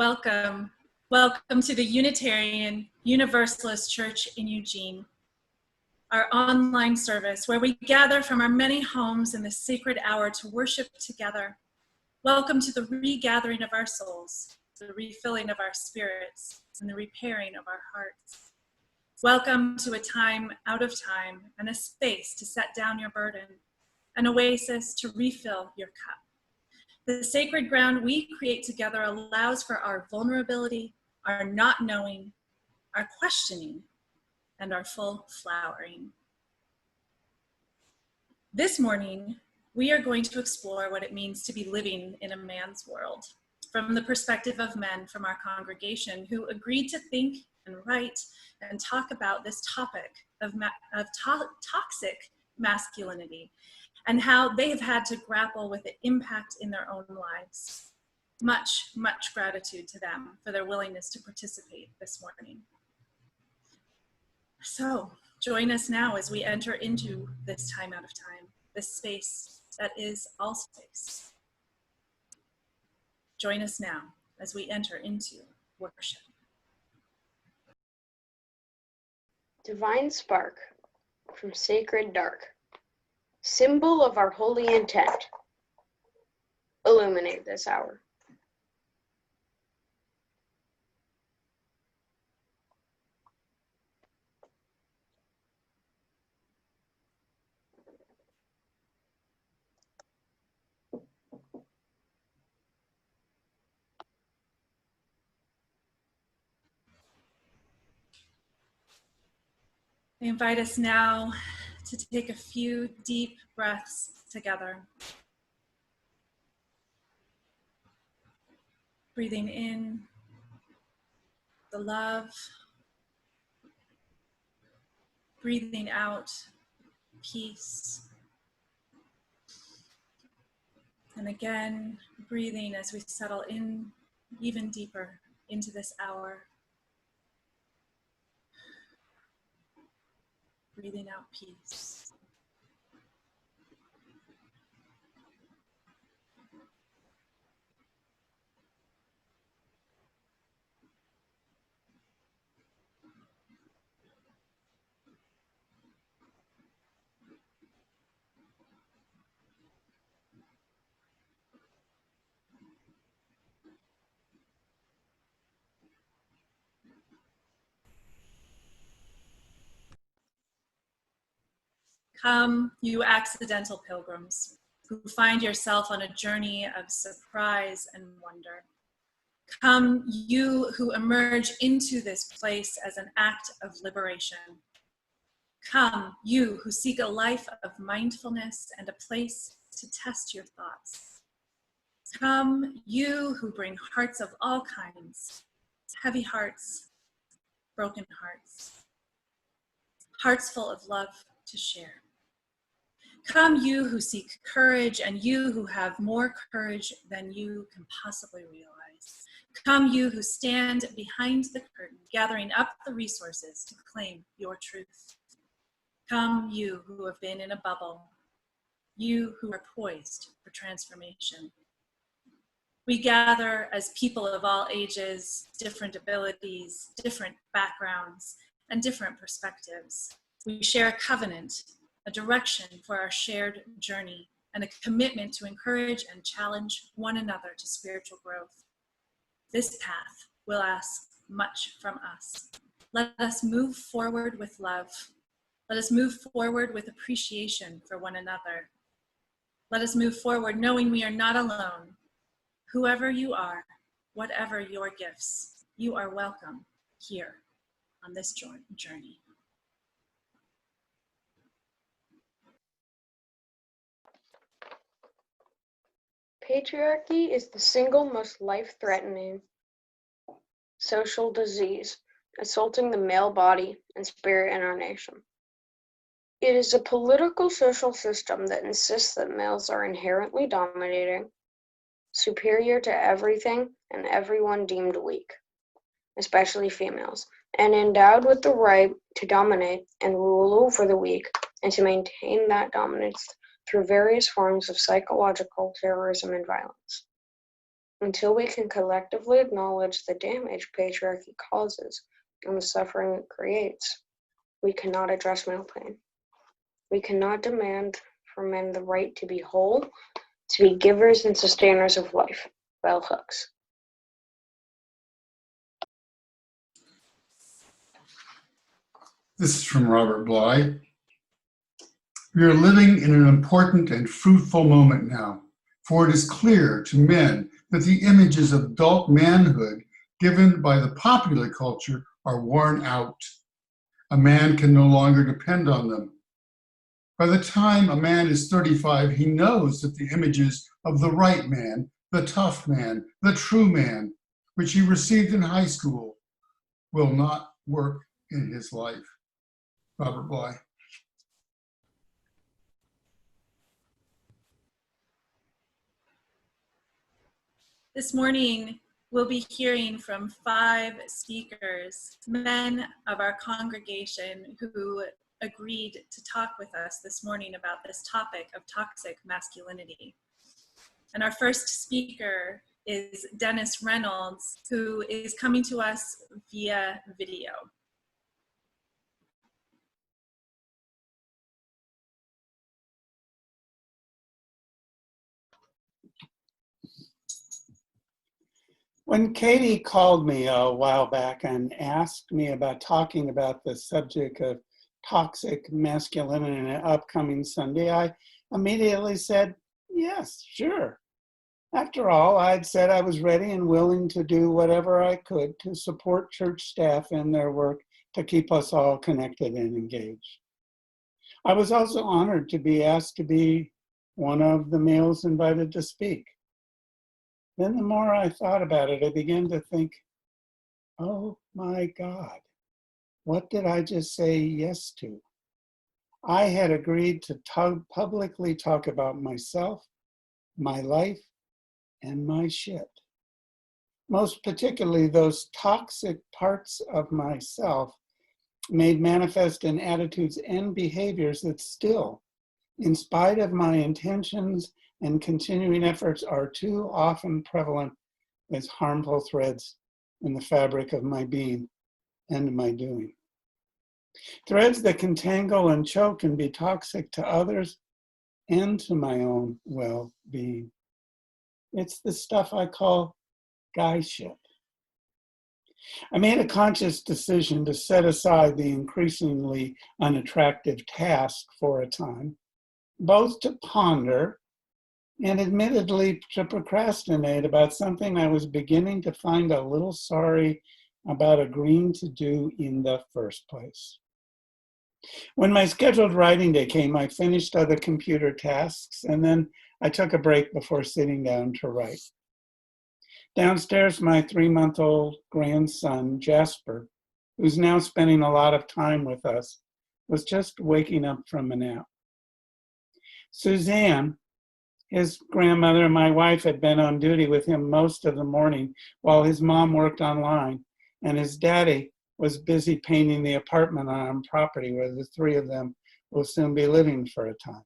Welcome. Welcome to the Unitarian Universalist Church in Eugene, our online service where we gather from our many homes in the sacred hour to worship together. Welcome to the regathering of our souls, the refilling of our spirits, and the repairing of our hearts. Welcome to a time out of time and a space to set down your burden, an oasis to refill your cup. The sacred ground we create together allows for our vulnerability, our not knowing, our questioning, and our full flowering. This morning, we are going to explore what it means to be living in a man's world from the perspective of men from our congregation who agreed to think and write and talk about this topic of toxic masculinity and how they have had to grapple with the impact in their own lives. Much, much gratitude to them for their willingness to participate this morning. So join us now as we enter into this time out of time, this space that is all space. Join us now as we enter into worship. Divine spark from sacred dark, symbol of our holy intent, illuminate this hour. I invite us now to take a few deep breaths together. Breathing in the love, breathing out peace. And again, breathing as we settle in even deeper into this hour. Breathing out peace. Come, you accidental pilgrims, who find yourself on a journey of surprise and wonder. Come, you who emerge into this place as an act of liberation. Come, you who seek a life of mindfulness and a place to test your thoughts. Come, you who bring hearts of all kinds, heavy hearts, broken hearts, hearts full of love to share. Come, you who seek courage, and you who have more courage than you can possibly realize. Come, you who stand behind the curtain, gathering up the resources to claim your truth. Come, you who have been in a bubble, you who are poised for transformation. We gather as people of all ages, different abilities, different backgrounds, and different perspectives. We share a covenant, a direction for our shared journey, and a commitment to encourage and challenge one another to spiritual growth. This path will ask much from us. Let us move forward with love. Let us move forward with appreciation for one another. Let us move forward knowing we are not alone. Whoever you are, whatever your gifts, you are welcome here on this journey. Patriarchy is the single most life-threatening social disease assaulting the male body and spirit in our nation. It is a political social system that insists that males are inherently dominating, superior to everything and everyone deemed weak, especially females, and endowed with the right to dominate and rule over the weak and to maintain that dominance through various forms of psychological terrorism and violence. Until we can collectively acknowledge the damage patriarchy causes and the suffering it creates, we cannot address male pain. We cannot demand for men the right to be whole, to be givers and sustainers of life. Bell hooks. This is from Robert Bly. We are living in an important and fruitful moment now, for it is clear to men that the images of adult manhood given by the popular culture are worn out. A man can no longer depend on them. By the time a man is 35, he knows that the images of the right man, the tough man, the true man, which he received in high school, will not work in his life. Robert Bly. This morning, we'll be hearing from 5 speakers, men of our congregation who agreed to talk with us this morning about this topic of toxic masculinity. And our first speaker is Dennis Reynolds, who is coming to us via video. When Katy called me a while back and asked me about talking about the subject of toxic masculinity in an upcoming Sunday, I immediately said, yes, sure. After all, I'd said I was ready and willing to do whatever I could to support church staff in their work to keep us all connected and engaged. I was also honored to be asked to be one of the males invited to speak. Then the more I thought about it, I began to think, oh my God, what did I just say yes to? I had agreed to publicly talk about myself, my life, and my shit. Most particularly those toxic parts of myself made manifest in attitudes and behaviors that still, in spite of my intentions and continuing efforts, are too often prevalent as harmful threads in the fabric of my being and my doing. Threads that can tangle and choke and be toxic to others and to my own well-being. It's the stuff I call guy shit. I made a conscious decision to set aside the increasingly unattractive task for a time, both to ponder and admittedly to procrastinate about something I was beginning to find a little sorry about agreeing to do in the first place. When my scheduled writing day came, I finished other computer tasks, and then I took a break before sitting down to write. Downstairs, my 3-month-old grandson, Jasper, who's now spending a lot of time with us, was just waking up from a nap. Suzanne, his grandmother, and my wife had been on duty with him most of the morning while his mom worked online, and his daddy was busy painting the apartment on our property where the 3 of them will soon be living for a time.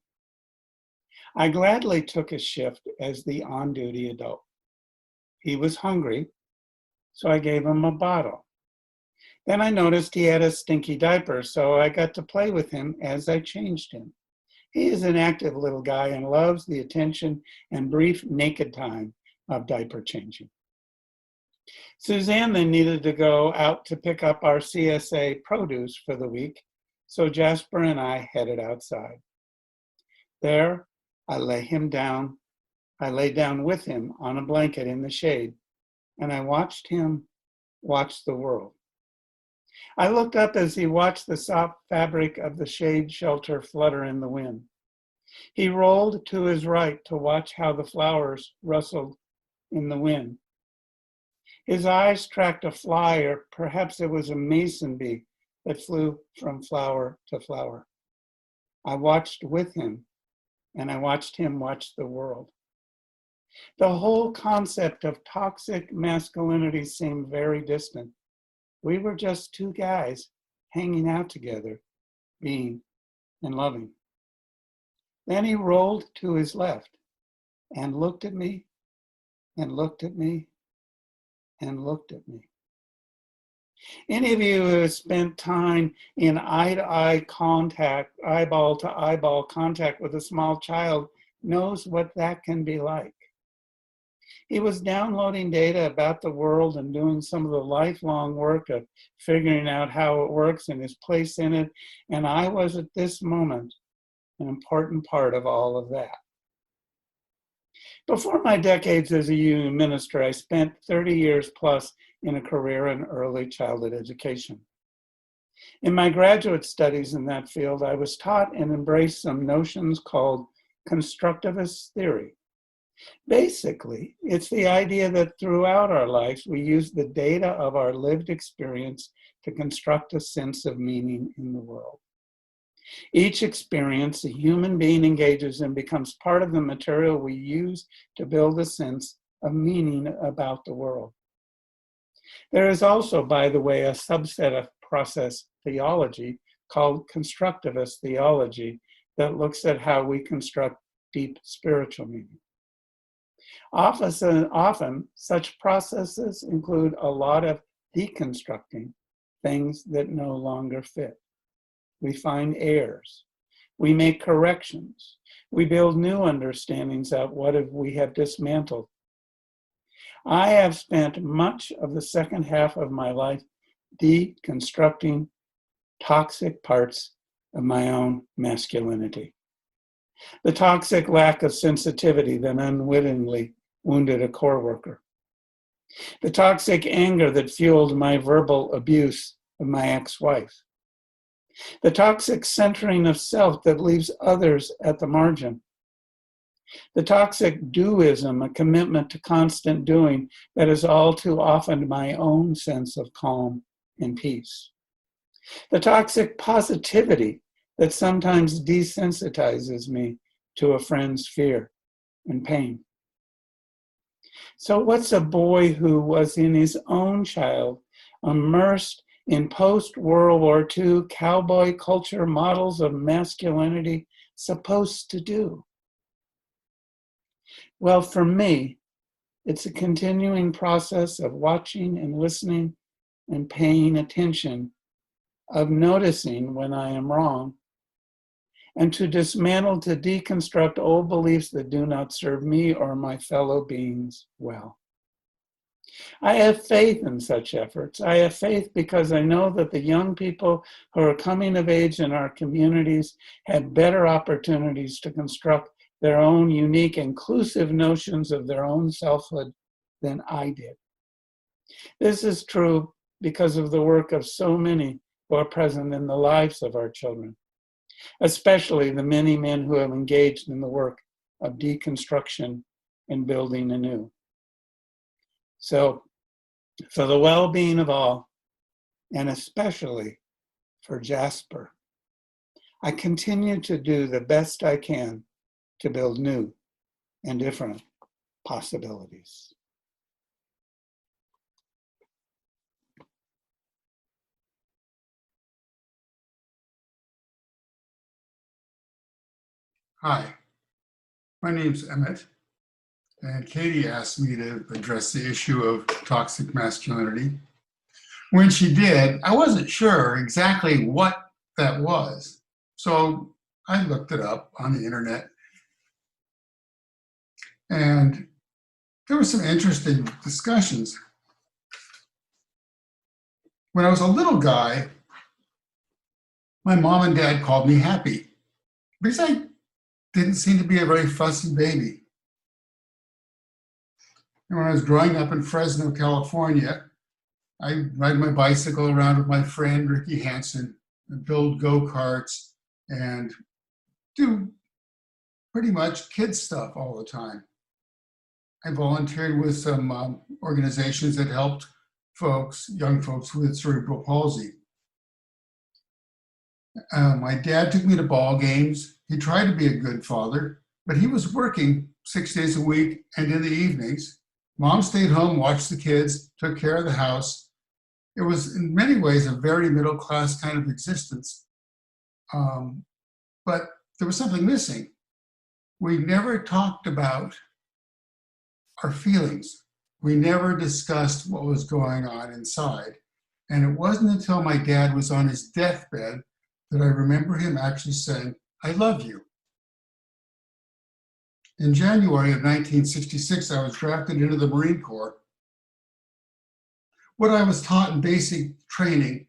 I gladly took a shift as the on-duty adult. He was hungry, so I gave him a bottle. Then I noticed he had a stinky diaper, so I got to play with him as I changed him. He is an active little guy and loves the attention and brief naked time of diaper changing. Suzanne then needed to go out to pick up our CSA produce for the week, so Jasper and I headed outside. There, I lay down with him on a blanket in the shade, and I watched him watch the world. I looked up as he watched the soft fabric of the shade shelter flutter in the wind. He rolled to his right to watch how the flowers rustled in the wind. His eyes tracked a fly, or perhaps it was a mason bee that flew from flower to flower. I watched with him, and I watched him watch the world. The whole concept of toxic masculinity seemed very distant. We were just 2 guys hanging out together, being and loving. Then he rolled to his left and looked at me and looked at me and looked at me. Any of you who have spent time in eye-to-eye contact, eyeball-to-eyeball contact with a small child knows what that can be like. He was downloading data about the world and doing some of the lifelong work of figuring out how it works and his place in it. And I was at this moment an important part of all of that. Before my decades as a UU minister, I spent 30 years plus in a career in early childhood education. In my graduate studies in that field, I was taught and embraced some notions called constructivist theory. Basically, it's the idea that throughout our lives, we use the data of our lived experience to construct a sense of meaning in the world. Each experience a human being engages in becomes part of the material we use to build a sense of meaning about the world. There is also, by the way, a subset of process theology called constructivist theology that looks at how we construct deep spiritual meaning. Often, such processes include a lot of deconstructing things that no longer fit. We find errors. We make corrections. We build new understandings of what we have dismantled. I have spent much of the second half of my life deconstructing toxic parts of my own masculinity. The toxic lack of sensitivity that unwittingly wounded a coworker. The toxic anger that fueled my verbal abuse of my ex-wife. The toxic centering of self that leaves others at the margin. The toxic doism, a commitment to constant doing that is all too often my own sense of calm and peace. The toxic positivity that sometimes desensitizes me to a friend's fear and pain. So what's a boy who was in his own child immersed in post-World War II cowboy culture models of masculinity supposed to do? Well, for me, it's a continuing process of watching and listening and paying attention, of noticing when I am wrong, and to dismantle, to deconstruct old beliefs that do not serve me or my fellow beings well. I have faith in such efforts. I have faith because I know that the young people who are coming of age in our communities have better opportunities to construct their own unique, inclusive notions of their own selfhood than I did. This is true because of the work of so many who are present in the lives of our children, especially the many men who have engaged in the work of deconstruction and building anew. So, for the well-being of all, and especially for Jasper, I continue to do the best I can to build new and different possibilities. Hi, my name's Emmett, and Katy asked me to address the issue of toxic masculinity. When she did, I wasn't sure exactly what that was, so I looked it up on the internet, and there were some interesting discussions. When I was a little guy, my mom and dad called me happy because I didn't seem to be a very fussy baby. And when I was growing up in Fresno, California, I ride my bicycle around with my friend Ricky Hansen and build go-karts and do pretty much kid stuff all the time. I volunteered with some organizations that helped young folks with cerebral palsy. My dad took me to ball games. He tried to be a good father, but he was working 6 days a week and in the evenings. Mom stayed home, watched the kids, took care of the house. It was in many ways a very middle-class kind of existence. But there was something missing. We never talked about our feelings. We never discussed what was going on inside. And it wasn't until my dad was on his deathbed that I remember him actually saying, "I love you." In January of 1966, I was drafted into the Marine Corps. What I was taught in basic training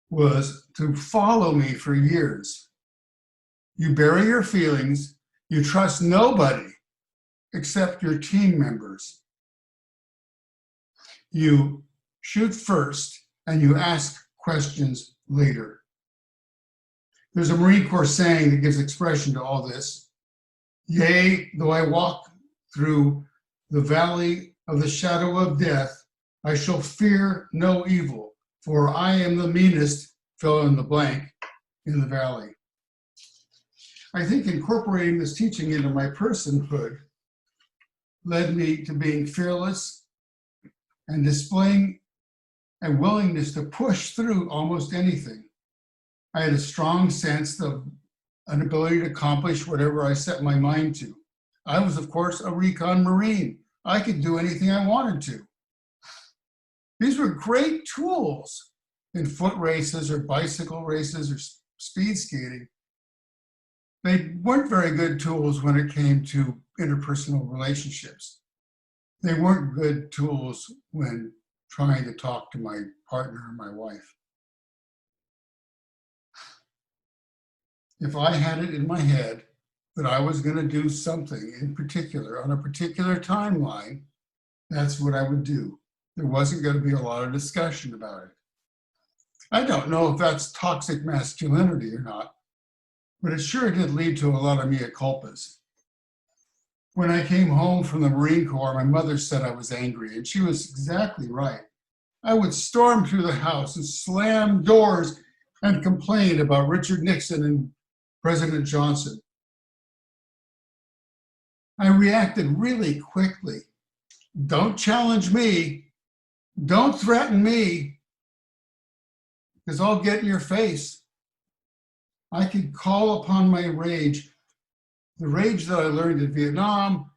was to follow me for years. You bury your feelings, you trust nobody except your team members. You shoot first and you ask questions later. There's a Marine Corps saying that gives expression to all this. Yea, though I walk through the valley of the shadow of death, I shall fear no evil, for I am the meanest, fill in the blank, in the valley. I think incorporating this teaching into my personhood led me to being fearless and displaying a willingness to push through almost anything. I had a strong sense of an ability to accomplish whatever I set my mind to. I was, of course, a recon Marine. I could do anything I wanted to. These were great tools in foot races or bicycle races or speed skating. They weren't very good tools when it came to interpersonal relationships. They weren't good tools when trying to talk to my partner or my wife. If I had it in my head that I was going to do something in particular on a particular timeline, that's what I would do. There wasn't going to be a lot of discussion about it. I don't know if that's toxic masculinity or not, but it sure did lead to a lot of mea culpas. When I came home from the Marine Corps, my mother said I was angry, and she was exactly right. I would storm through the house and slam doors and complain about Richard Nixon and President Johnson. I reacted really quickly. Don't challenge me. Don't threaten me, because I'll get in your face. I could call upon my rage, the rage that I learned in Vietnam,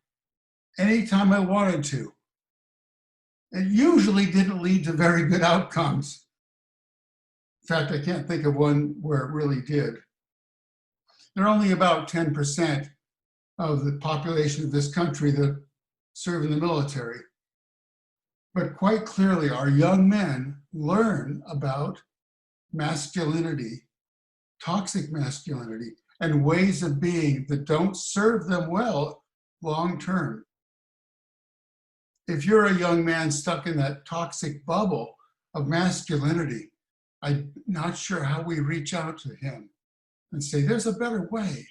anytime I wanted to. It usually didn't lead to very good outcomes. In fact, I can't think of one where it really did. There are only about 10% of the population of this country that serve in the military. But quite clearly, our young men learn about masculinity, toxic masculinity, and ways of being that don't serve them well long term. If you're a young man stuck in that toxic bubble of masculinity, I'm not sure how we reach out to him and say, there's a better way.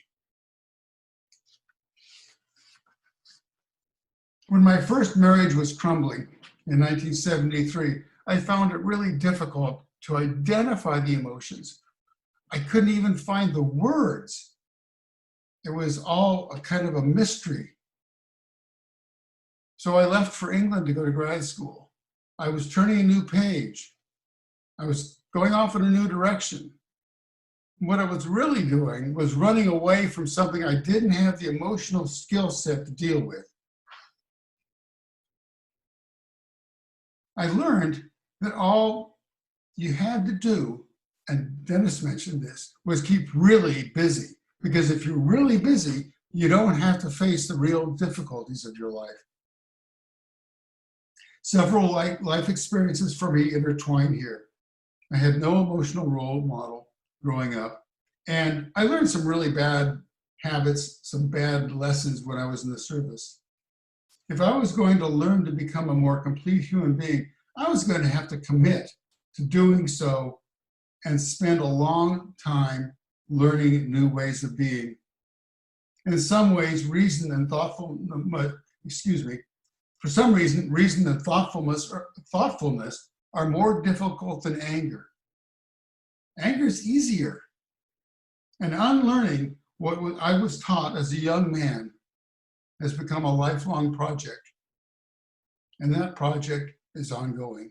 When my first marriage was crumbling in 1973, I found it really difficult to identify the emotions. I couldn't even find the words. It was all a kind of a mystery. So I left for England to go to grad school. I was turning a new page. I was going off in a new direction. What I was really doing was running away from something I didn't have the emotional skill set to deal with. I learned that all you had to do, and Dennis mentioned this, was keep really busy. Because if you're really busy, you don't have to face the real difficulties of your life. Several life experiences for me intertwine here. I had no emotional role model growing up, and I learned some really bad habits, some bad lessons when I was in the service. If I was going to learn to become a more complete human being, I was going to have to commit to doing so and spend a long time learning new ways of being. In some ways, reason and for some reason, reason and thoughtfulness are more difficult than anger. Anger is easier. And unlearning what I was taught as a young man has become a lifelong project. And that project is ongoing.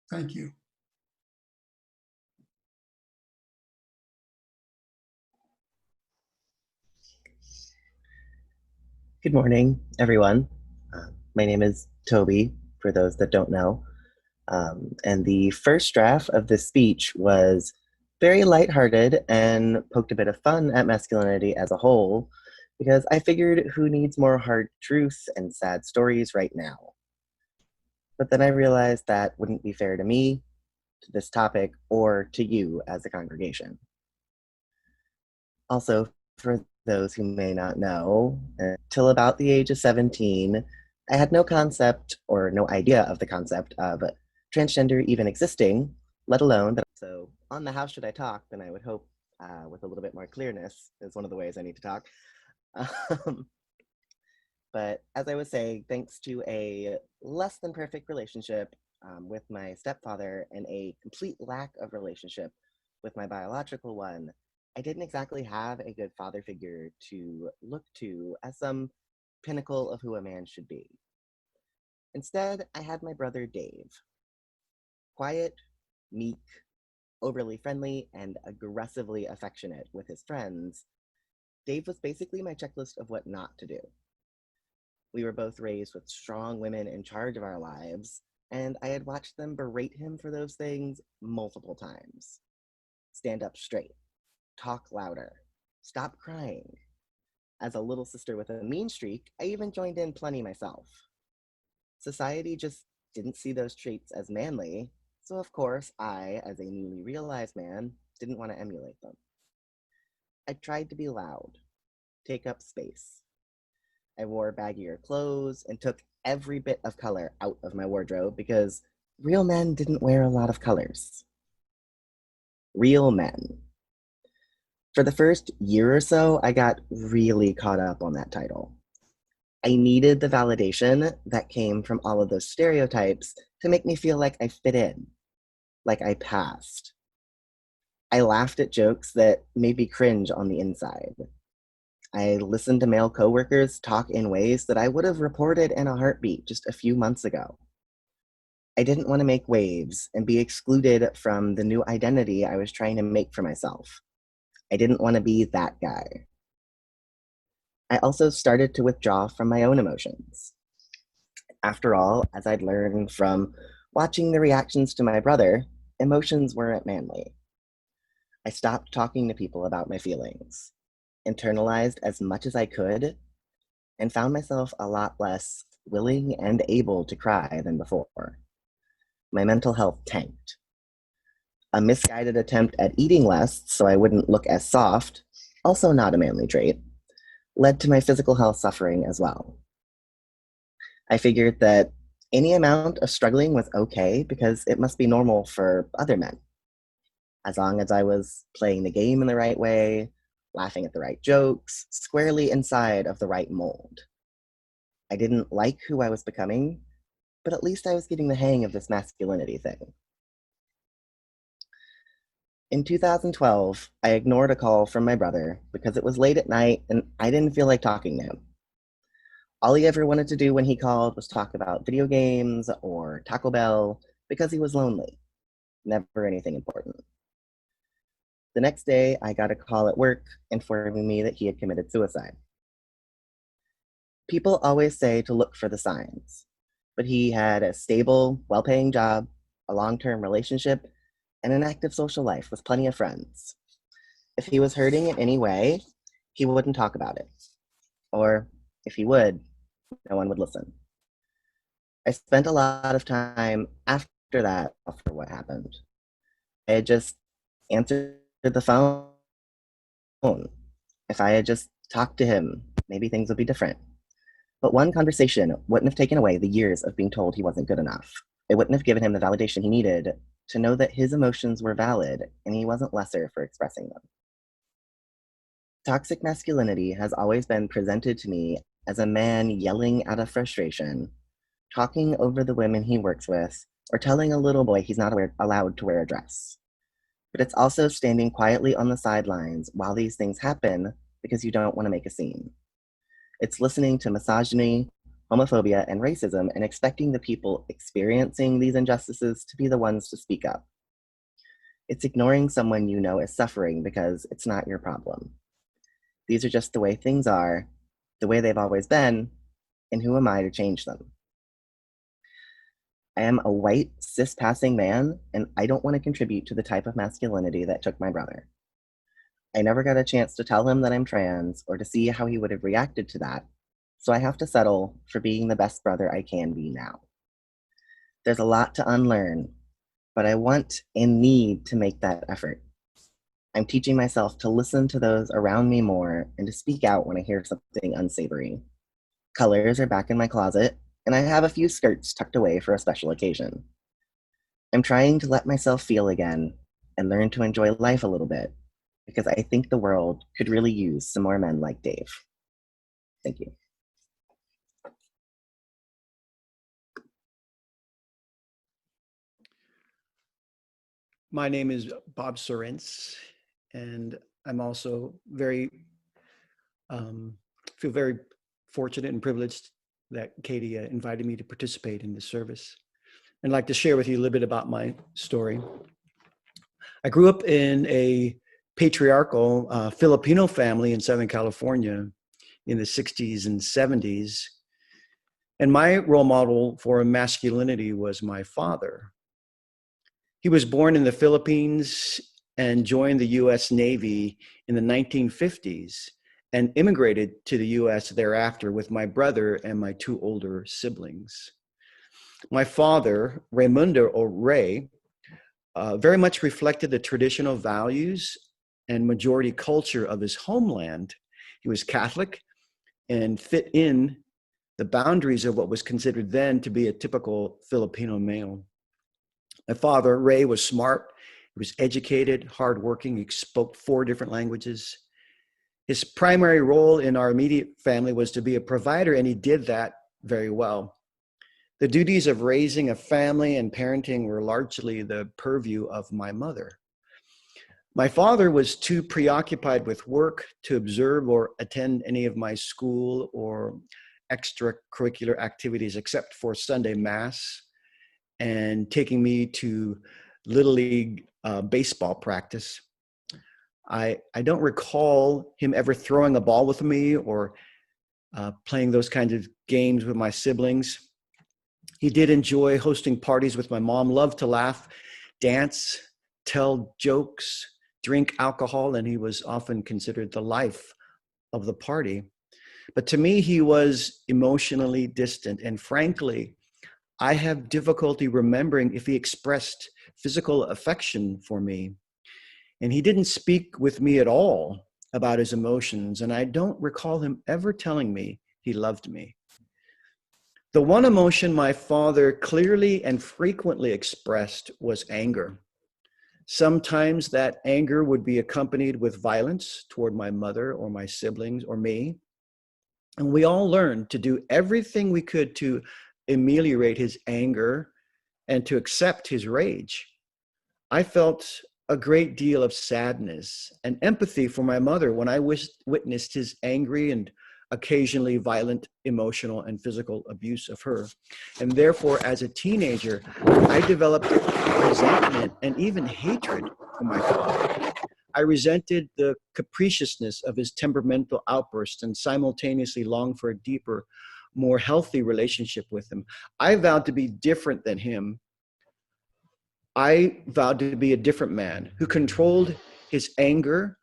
Thank you. Good morning, everyone. My name is Toby, for those that don't know. And the first draft of this speech was very lighthearted and poked a bit of fun at masculinity as a whole, because I figured who needs more hard truth and sad stories right now? But then I realized that wouldn't be fair to me, to this topic, or to you as a congregation. Also, for those who may not know, till about the age of 17, I had no concept or no idea of the concept of transgender even existing, let alone that. So on the how should I talk, then I would hope with a little bit more clearness is one of the ways I need to talk. But as I was saying, thanks to a less than perfect relationship with my stepfather and a complete lack of relationship with my biological one, I didn't exactly have a good father figure to look to as some pinnacle of who a man should be. Instead, I had my brother Dave. Quiet, meek, overly friendly, and aggressively affectionate with his friends, Dave was basically my checklist of what not to do. We were both raised with strong women in charge of our lives, and I had watched them berate him for those things multiple times. Stand up straight, talk louder, stop crying. As a little sister with a mean streak, I even joined in plenty myself. Society just didn't see those traits as manly, so of course I, as a newly realized man, didn't want to emulate them. I tried to be loud, take up space. I wore baggier clothes and took every bit of color out of my wardrobe because real men didn't wear a lot of colors. Real men. For the first year or so, I got really caught up on that title. I needed the validation that came from all of those stereotypes to make me feel like I fit in, like I passed. I laughed at jokes that made me cringe on the inside. I listened to male coworkers talk in ways that I would have reported in a heartbeat just a few months ago. I didn't want to make waves and be excluded from the new identity I was trying to make for myself. I didn't want to be that guy. I also started to withdraw from my own emotions. After all, as I'd learned from watching the reactions to my brother, emotions weren't manly. I stopped talking to people about my feelings, internalized as much as I could, and found myself a lot less willing and able to cry than before. My mental health tanked. A misguided attempt at eating less so I wouldn't look as soft, also not a manly trait, led to my physical health suffering as well. I figured that any amount of struggling was okay because it must be normal for other men. As long as I was playing the game in the right way, laughing at the right jokes, squarely inside of the right mold. I didn't like who I was becoming, but at least I was getting the hang of this masculinity thing. In 2012, I ignored a call from my brother because it was late at night and I didn't feel like talking to him. All he ever wanted to do when he called was talk about video games or Taco Bell because he was lonely. Never anything important. The next day, I got a call at work informing me that he had committed suicide. People always say to look for the signs, but he had a stable, well-paying job, a long-term relationship, and an active social life with plenty of friends. If he was hurting in any way, he wouldn't talk about it. Or if he would, no one would listen. I spent a lot of time after that for what happened. I had just answered the phone. If I had just talked to him, maybe things would be different. But one conversation wouldn't have taken away the years of being told he wasn't good enough. It wouldn't have given him the validation he needed to know that his emotions were valid and he wasn't lesser for expressing them. Toxic masculinity has always been presented to me as a man yelling out of frustration, talking over the women he works with, or telling a little boy he's not allowed to wear a dress. But it's also standing quietly on the sidelines while these things happen because you don't want to make a scene. It's listening to misogyny, homophobia, and racism and expecting the people experiencing these injustices to be the ones to speak up. It's ignoring someone you know is suffering because it's not your problem. These are just the way things are, the way they've always been, and who am I to change them? I am a white, cis-passing man, and I don't want to contribute to the type of masculinity that took my brother. I never got a chance to tell him that I'm trans or to see how he would have reacted to that, so I have to settle for being the best brother I can be now. There's a lot to unlearn, but I want and need to make that effort. I'm teaching myself to listen to those around me more and to speak out when I hear something unsavory. Colors are back in my closet, and I have a few skirts tucked away for a special occasion. I'm trying to let myself feel again and learn to enjoy life a little bit, because I think the world could really use some more men like Dave. Thank you. My name is Bob Sorens, and I'm also feel very fortunate and privileged that Katy invited me to participate in this service. I'd like to share with you a little bit about my story. I grew up in a patriarchal Filipino family in Southern California in the 60s and 70s. And my role model for masculinity was my father. He was born in the Philippines and joined the US Navy in the 1950s and immigrated to the US thereafter with my brother and my two older siblings. My father, Raimundo, or Ray, very much reflected the traditional values and majority culture of his homeland. He was Catholic and fit in the boundaries of what was considered then to be a typical Filipino male. My father, Ray, was smart. He was educated, hardworking. He spoke 4 different languages. His primary role in our immediate family was to be a provider, and he did that very well. The duties of raising a family and parenting were largely the purview of my mother. My father was too preoccupied with work to observe or attend any of my school or extracurricular activities except for Sunday Mass and taking me to Little League baseball practice. I don't recall him ever throwing a ball with me or playing those kinds of games with my siblings. He did enjoy hosting parties with my mom, loved to laugh, dance, tell jokes, drink alcohol, and he was often considered the life of the party. But to me, he was emotionally distant, and frankly, I have difficulty remembering if he expressed physical affection for me. And he didn't speak with me at all about his emotions, and I don't recall him ever telling me he loved me. The one emotion my father clearly and frequently expressed was anger. Sometimes that anger would be accompanied with violence toward my mother or my siblings or me. And we all learned to do everything we could to ameliorate his anger and to accept his rage. I felt a great deal of sadness and empathy for my mother when I witnessed his angry and occasionally violent emotional and physical abuse of her. And therefore, as a teenager, I developed resentment and even hatred for my father. I resented the capriciousness of his temperamental outbursts and simultaneously longed for a deeper, more healthy relationship with him. I vowed to be different than him. I vowed to be a different man who controlled his anger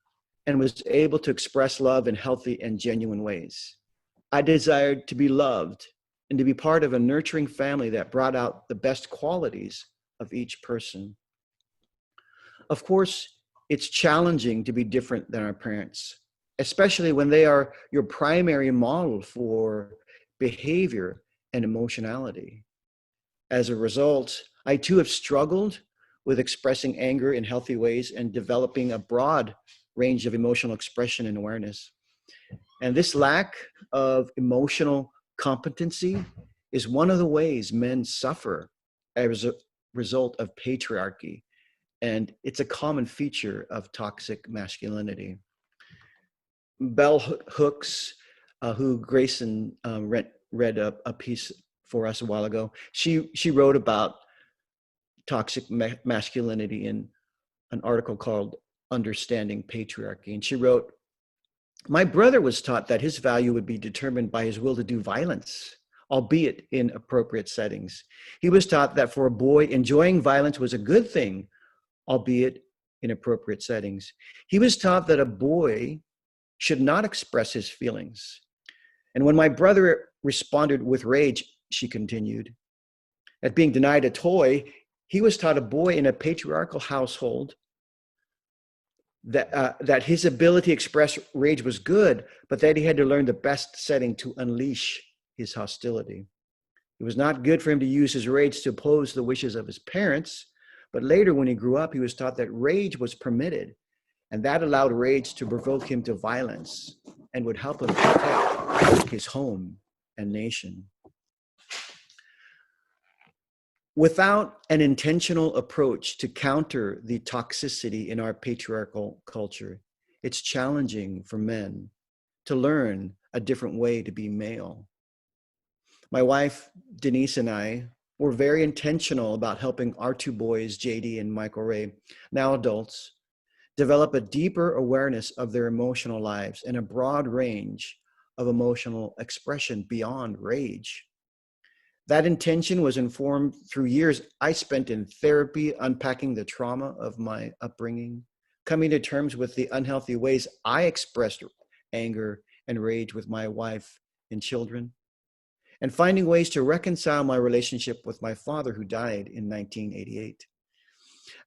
and was able to express love in healthy and genuine ways. I desired to be loved and to be part of a nurturing family that brought out the best qualities of each person. Of course, it's challenging to be different than our parents, especially when they are your primary model for behavior and emotionality. As a result, I too have struggled with expressing anger in healthy ways and developing a broad range of emotional expression and awareness. And this lack of emotional competency is one of the ways men suffer as a result of patriarchy. And it's a common feature of toxic masculinity. Bell Hooks, who Grayson read a piece for us a while ago, she wrote about toxic masculinity in an article called Understanding Patriarchy. And she wrote, "My brother was taught that his value would be determined by his will to do violence albeit in appropriate settings. He was taught that for a boy, enjoying violence was a good thing, albeit in appropriate settings. He was taught that a boy should not express his feelings. And when my brother responded with rage, she continued, at being denied a toy, he was taught a boy in a patriarchal household that his ability to express rage was good, but that he had to learn the best setting to unleash his hostility. It was not good for him to use his rage to oppose the wishes of his parents, but later when he grew up, he was taught that rage was permitted, and that allowed rage to provoke him to violence and would help him protect his home and nation. Without an intentional approach to counter the toxicity in our patriarchal culture, it's challenging for men to learn a different way to be male. My wife, Denise, and I were very intentional about helping our two boys, JD and Michael Ray, now adults, develop a deeper awareness of their emotional lives and a broad range of emotional expression beyond rage. That intention was informed through years I spent in therapy, unpacking the trauma of my upbringing, coming to terms with the unhealthy ways I expressed anger and rage with my wife and children, and finding ways to reconcile my relationship with my father who died in 1988.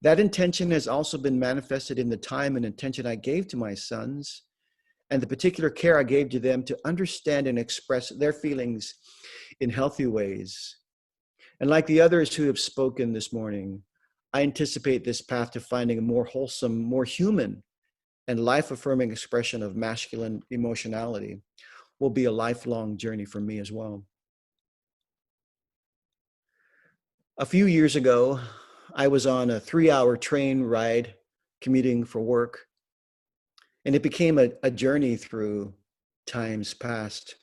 That intention has also been manifested in the time and attention I gave to my sons and the particular care I gave to them to understand and express their feelings in healthy ways. And like the others who have spoken this morning, I anticipate this path to finding a more wholesome, more human, and life-affirming expression of masculine emotionality will be a lifelong journey for me as well. A few years ago, I was on a 3-hour train ride commuting for work, and it became a journey through times past.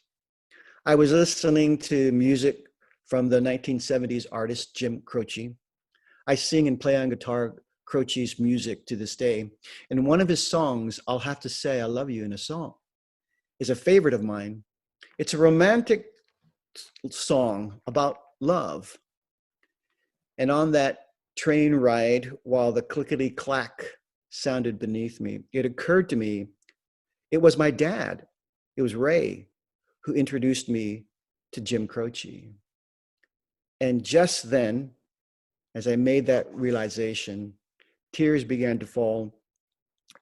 I was listening to music from the 1970s artist Jim Croce. I sing and play on guitar Croce's music to this day, and one of his songs, I'll Have to Say I Love You in a Song, is a favorite of mine. It's a romantic song about love. And on that train ride, while the clickety-clack sounded beneath me, it occurred to me, it was my dad, it was Ray, who introduced me to Jim Croce. And just then, as I made that realization, tears began to fall,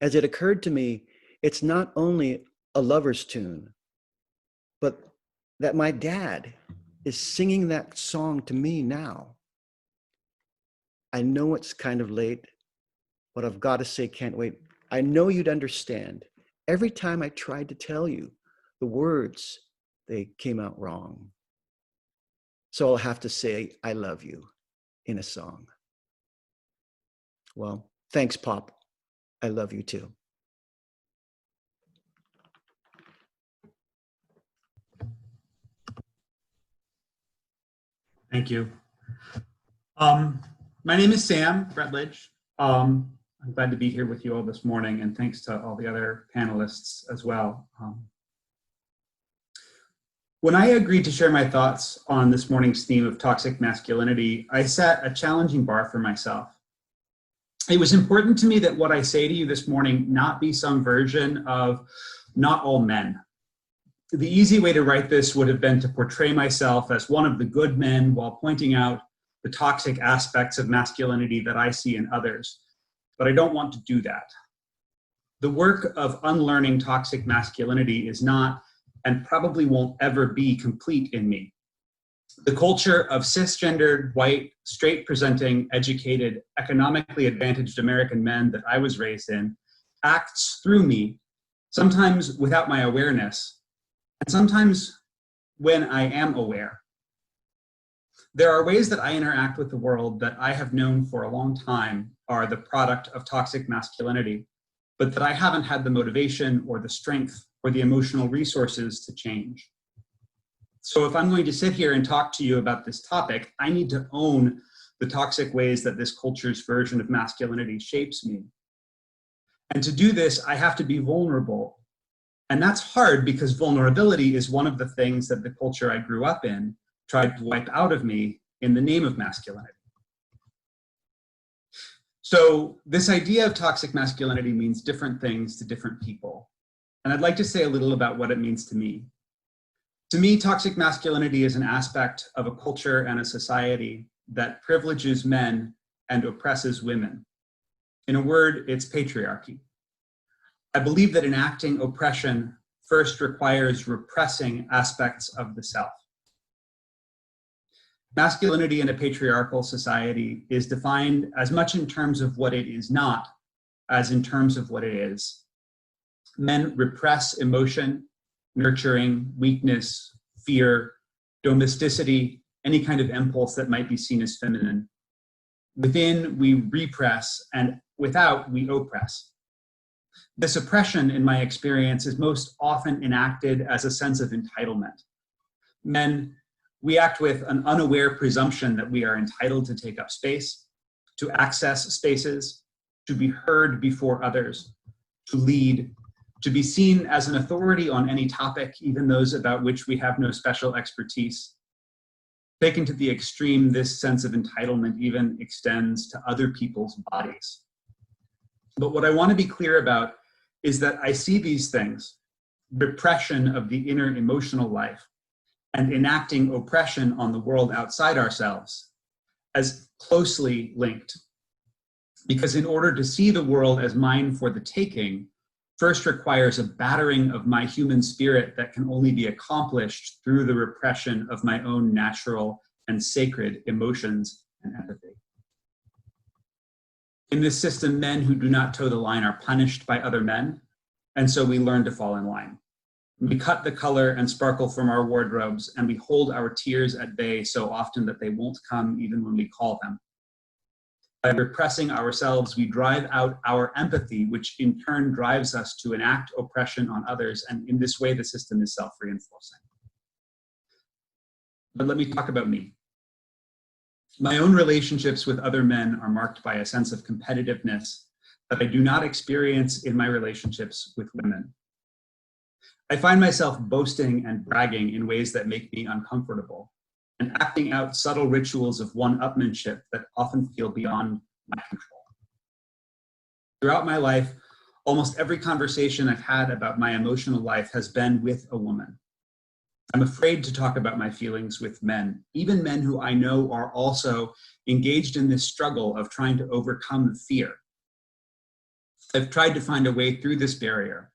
as it occurred to me, it's not only a lover's tune, but that my dad is singing that song to me now. I know it's kind of late, but I've got to say, can't wait. I know you'd understand. Every time I tried to tell you the words, they came out wrong. So I'll have to say, I love you in a song. Well, thanks, Pop. I love you too. Thank you. My name is Sam Rutledge. I'm glad to be here with you all this morning, and thanks to all the other panelists as well. When I agreed to share my thoughts on this morning's theme of toxic masculinity, I set a challenging bar for myself. It was important to me that what I say to you this morning not be some version of not all men. The easy way to write this would have been to portray myself as one of the good men while pointing out the toxic aspects of masculinity that I see in others. But I don't want to do that. The work of unlearning toxic masculinity is not, and probably won't ever be, complete in me. The culture of cisgendered, white, straight-presenting, educated, economically advantaged American men that I was raised in acts through me, sometimes without my awareness, and sometimes when I am aware. There are ways that I interact with the world that I have known for a long time are the product of toxic masculinity, but that I haven't had the motivation or the strength or the emotional resources to change. So if I'm going to sit here and talk to you about this topic, I need to own the toxic ways that this culture's version of masculinity shapes me. And to do this, I have to be vulnerable. And that's hard because vulnerability is one of the things that the culture I grew up in tried to wipe out of me in the name of masculinity. So this idea of toxic masculinity means different things to different people. And I'd like to say a little about what it means to me. To me, toxic masculinity is an aspect of a culture and a society that privileges men and oppresses women. In a word, it's patriarchy. I believe that enacting oppression first requires repressing aspects of the self. Masculinity in a patriarchal society is defined as much in terms of what it is not as in terms of what it is. Men repress emotion, nurturing, weakness, fear, domesticity, any kind of impulse that might be seen as feminine. Within, we repress, and without, we oppress. This oppression, in my experience, is most often enacted as a sense of entitlement. Men, we act with an unaware presumption that we are entitled to take up space, to access spaces, to be heard before others, to lead, to be seen as an authority on any topic, even those about which we have no special expertise. Taken to the extreme, this sense of entitlement even extends to other people's bodies. But what I want to be clear about is that I see these things, repression of the inner emotional life and enacting oppression on the world outside ourselves, as closely linked. Because in order to see the world as mine for the taking, first requires a battering of my human spirit that can only be accomplished through the repression of my own natural and sacred emotions and empathy. In this system, men who do not toe the line are punished by other men, and so we learn to fall in line. We cut the color and sparkle from our wardrobes, and we hold our tears at bay so often that they won't come even when we call them. By repressing ourselves, we drive out our empathy, which in turn drives us to enact oppression on others, and in this way, the system is self-reinforcing. But let me talk about me. My own relationships with other men are marked by a sense of competitiveness that I do not experience in my relationships with women. I find myself boasting and bragging in ways that make me uncomfortable, and acting out subtle rituals of one-upmanship that often feel beyond my control. Throughout my life, almost every conversation I've had about my emotional life has been with a woman. I'm afraid to talk about my feelings with men, even men who I know are also engaged in this struggle of trying to overcome fear. I've tried to find a way through this barrier.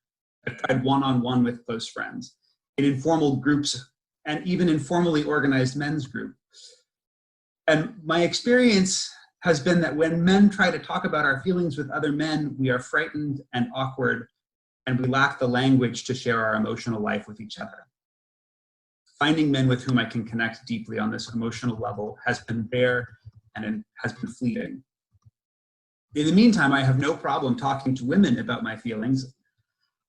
I've tried one-on-one with close friends, in informal groups, and even informally organized men's group. And my experience has been that when men try to talk about our feelings with other men, we are frightened and awkward, and we lack the language to share our emotional life with each other. Finding men with whom I can connect deeply on this emotional level has been rare and has been fleeting. In the meantime, I have no problem talking to women about my feelings.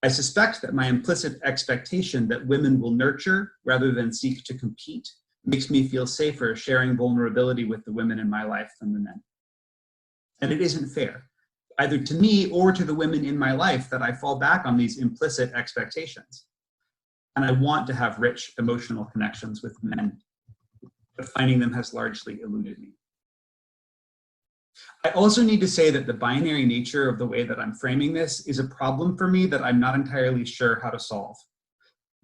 I suspect that my implicit expectation that women will nurture rather than seek to compete makes me feel safer sharing vulnerability with the women in my life than the men. And it isn't fair, either to me or to the women in my life, that I fall back on these implicit expectations. And I want to have rich emotional connections with men, but finding them has largely eluded me. I also need to say that the binary nature of the way that I'm framing this is a problem for me that I'm not entirely sure how to solve.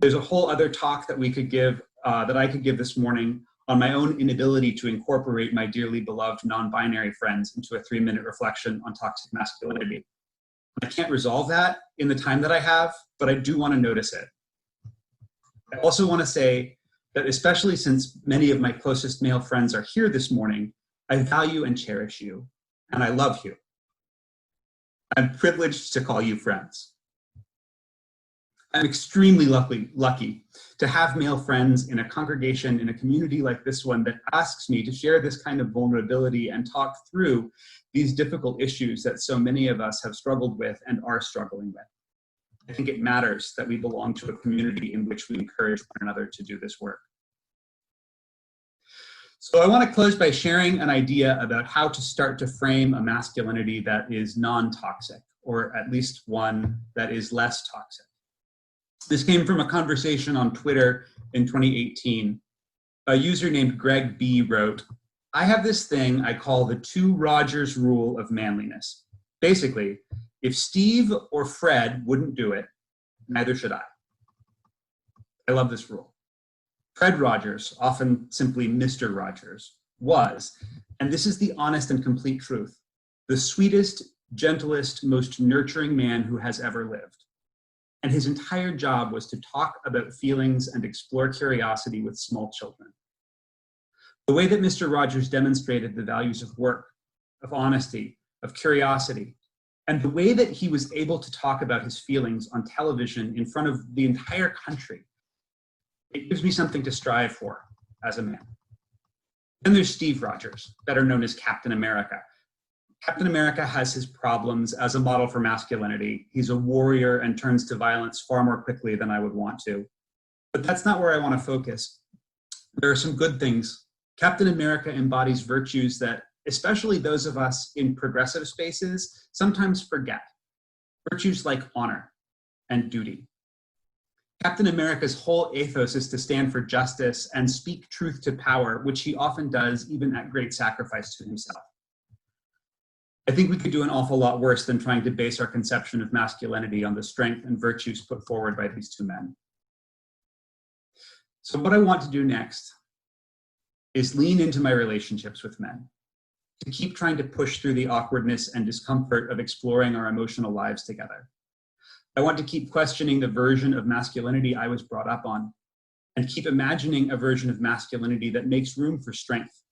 There's a whole other talk that we could give, that I could give this morning on my own inability to incorporate my dearly beloved non-binary friends into a 3-minute reflection on toxic masculinity. I can't resolve that in the time that I have, but I do want to notice it. I also want to say that especially since many of my closest male friends are here this morning, I value and cherish you, and I love you. I'm privileged to call you friends. I'm extremely lucky to have male friends in a congregation, in a community like this one, that asks me to share this kind of vulnerability and talk through these difficult issues that so many of us have struggled with and are struggling with. I think it matters that we belong to a community in which we encourage one another to do this work. So I want to close by sharing an idea about how to start to frame a masculinity that is non-toxic, or at least one that is less toxic. This came from a conversation on Twitter in 2018. a user named Greg B wrote, "I have this thing I call the 2 Rogers rule of manliness. Basically, if Steve or Fred wouldn't do it, neither should I." I love this rule. Fred Rogers, often simply Mr. Rogers, was, and this is the honest and complete truth, the sweetest, gentlest, most nurturing man who has ever lived. And his entire job was to talk about feelings and explore curiosity with small children. The way that Mr. Rogers demonstrated the values of work, of honesty, of curiosity, and the way that he was able to talk about his feelings on television in front of the entire country, it gives me something to strive for as a man. Then there's Steve Rogers, better known as Captain America. Captain America has his problems as a model for masculinity. He's a warrior and turns to violence far more quickly than I would want to. But that's not where I want to focus. There are some good things. Captain America embodies virtues that, especially those of us in progressive spaces, sometimes forget. Virtues like honor and duty. Captain America's whole ethos is to stand for justice and speak truth to power, which he often does, even at great sacrifice to himself. I think we could do an awful lot worse than trying to base our conception of masculinity on the strength and virtues put forward by these 2 men. So what I want to do next is lean into my relationships with men, to keep trying to push through the awkwardness and discomfort of exploring our emotional lives together. I want to keep questioning the version of masculinity I was brought up on, and keep imagining a version of masculinity that makes room for strength,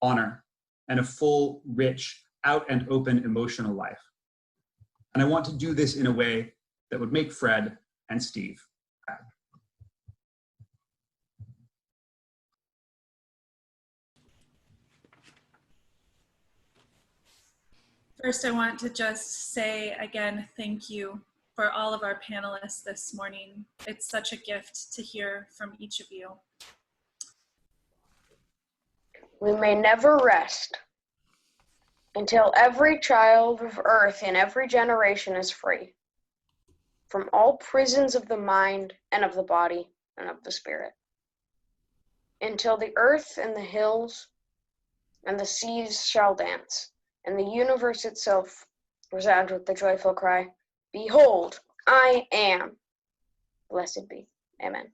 honor, and a full, rich, out and open emotional life. And I want to do this in a way that would make Fred and Steve proud. First, I want to just say again, thank you for all of our panelists this morning. It's such a gift to hear from each of you. We may never rest until every child of earth in every generation is free from all prisons of the mind and of the body and of the spirit. Until the earth and the hills and the seas shall dance, and the universe itself resound with the joyful cry, "Behold, I am." Blessed be. Amen.